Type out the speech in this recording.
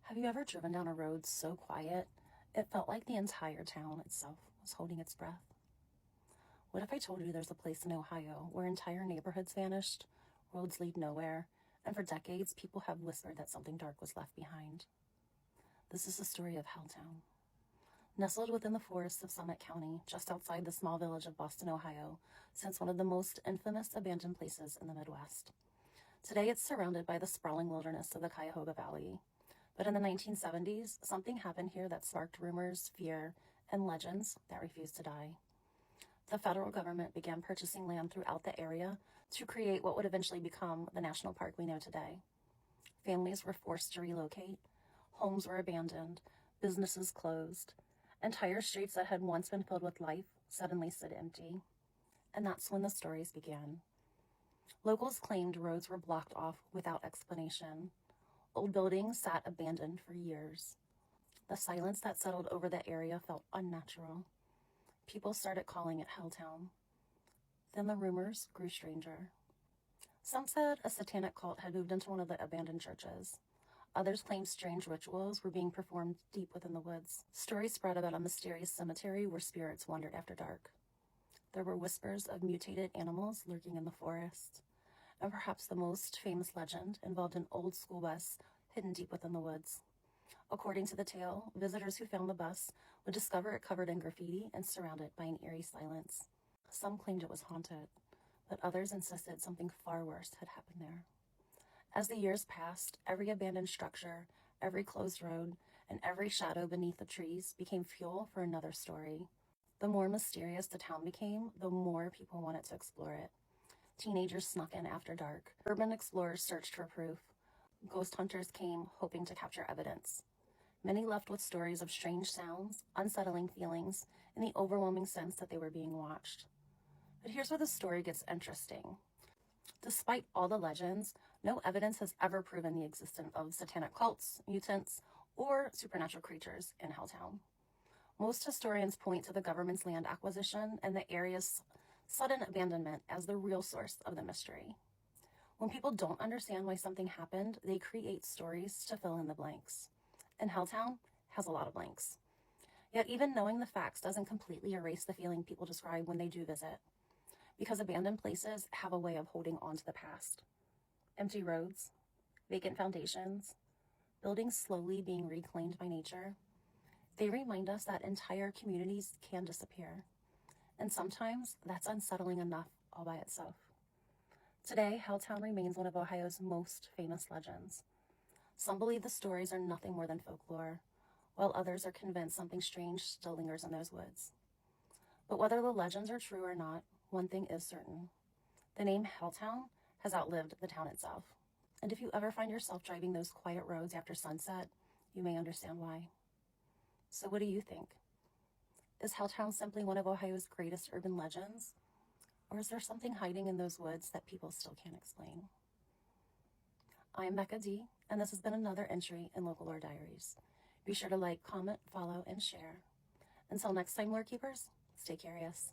Have you ever driven down a road so quiet it felt like the entire town itself was holding its breath? What if I told you there's a place in Ohio where entire neighborhoods vanished, roads lead nowhere, and for decades people have whispered that something dark was left behind? This is the story of Helltown. Nestled within the forests of Summit County, just outside the small village of Boston, Ohio, sits one of the most infamous abandoned places in the Midwest. Today it's surrounded by the sprawling wilderness of the Cuyahoga Valley. But in the 1970s, something happened here that sparked rumors, fear, and legends that refused to die. The federal government began purchasing land throughout the area to create what would eventually become the national park we know today. Families were forced to relocate, homes were abandoned, businesses closed, entire streets that had once been filled with life suddenly stood empty. And that's when the stories began. Locals claimed roads were blocked off without explanation. Old buildings sat abandoned for years. The silence that settled over the area felt unnatural. People started calling it Helltown. Then the rumors grew stranger. Some said a satanic cult had moved into one of the abandoned churches. Others claimed strange rituals were being performed deep within the woods. Stories spread about a mysterious cemetery where spirits wandered after dark. There were whispers of mutated animals lurking in the forest. And perhaps the most famous legend involved an old school bus hidden deep within the woods. According to the tale, visitors who found the bus would discover it covered in graffiti and surrounded by an eerie silence. Some claimed it was haunted, but others insisted something far worse had happened there. As the years passed, every abandoned structure, every closed road, and every shadow beneath the trees became fuel for another story. The more mysterious the town became, the more people wanted to explore it. Teenagers snuck in after dark. Urban explorers searched for proof. Ghost hunters came, hoping to capture evidence. Many left with stories of strange sounds, unsettling feelings, and the overwhelming sense that they were being watched. But here's where the story gets interesting. Despite all the legends, no evidence has ever proven the existence of satanic cults, mutants, or supernatural creatures in Helltown. Most historians point to the government's land acquisition and the area's sudden abandonment as the real source of the mystery. When people don't understand why something happened, they create stories to fill in the blanks. And Helltown has a lot of blanks. Yet even knowing the facts doesn't completely erase the feeling people describe when they do visit. Because abandoned places have a way of holding on to the past. Empty roads, vacant foundations, buildings slowly being reclaimed by nature. They remind us that entire communities can disappear. And sometimes that's unsettling enough all by itself. Today, Helltown remains one of Ohio's most famous legends. Some believe the stories are nothing more than folklore, while others are convinced something strange still lingers in those woods. But whether the legends are true or not, one thing is certain. The name Helltown has outlived the town itself. And if you ever find yourself driving those quiet roads after sunset, you may understand why. So what do you think? Is Helltown simply one of Ohio's greatest urban legends? Or is there something hiding in those woods that people still can't explain? I'm Becca D, and this has been another entry in Local Lore Diaries. Be sure to like, comment, follow, and share. Until next time, lore keepers, stay curious.